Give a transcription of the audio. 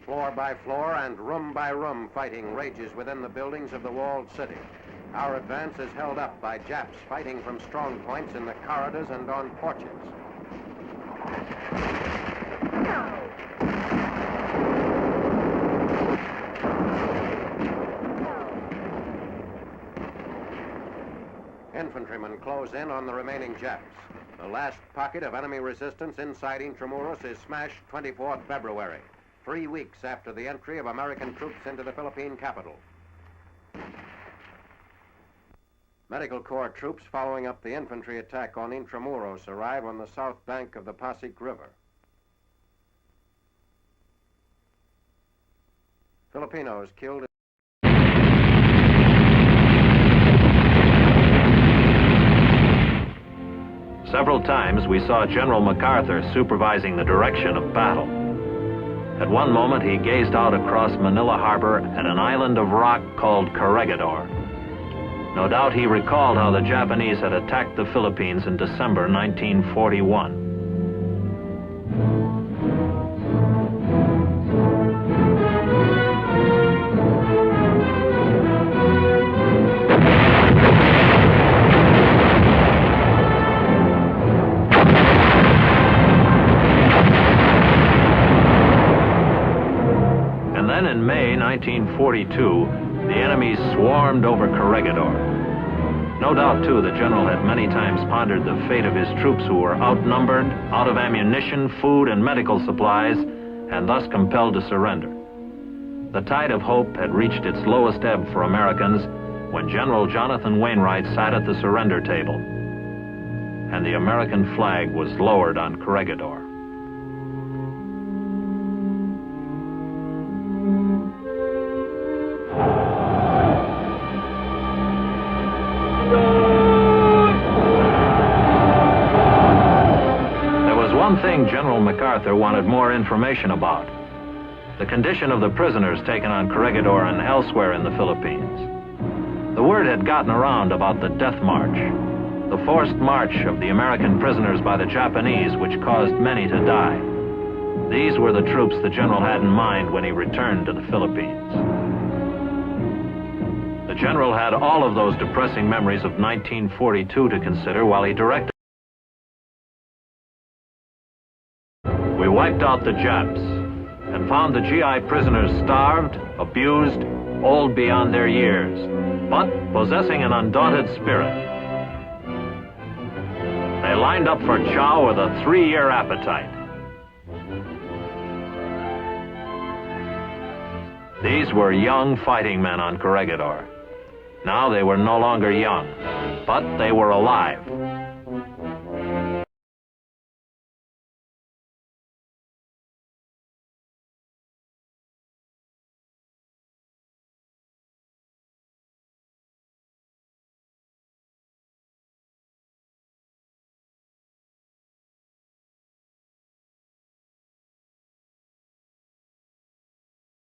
Floor by floor and room by room fighting rages within the buildings of the walled city. Our advance is held up by Japs fighting from strong points in the corridors and on porches. Infantrymen close in on the remaining Japs. The last pocket of enemy resistance inside Intramuros is smashed 24th February, 3 weeks after the entry of American troops into the Philippine capital. Medical Corps troops following up the infantry attack on Intramuros arrive on the south bank of the Pasig River. Filipinos killed. Several times we saw General MacArthur supervising the direction of battle. At one moment he gazed out across Manila Harbor at an island of rock called Corregidor. No doubt he recalled how the Japanese had attacked the Philippines in December 1941. And then in May 1942, the enemy swarmed over Corregidor. No doubt, too, the general had many times pondered the fate of his troops who were outnumbered, out of ammunition, food, and medical supplies, and thus compelled to surrender. The tide of hope had reached its lowest ebb for Americans when General Jonathan Wainwright sat at the surrender table, and the American flag was lowered on Corregidor. One thing General MacArthur wanted more information about: the condition of the prisoners taken on Corregidor and elsewhere in the Philippines. The word had gotten around about the death march, the forced march of the American prisoners by the Japanese, which caused many to die. These were the troops the general had in mind when he returned to the Philippines. The general had all of those depressing memories of 1942 to consider while he directed. We wiped out the Japs and found the GI prisoners starved, abused, old beyond their years, but possessing an undaunted spirit. They lined up for chow with a 3-year appetite. These were young fighting men on Corregidor. Now they were no longer young, but they were alive.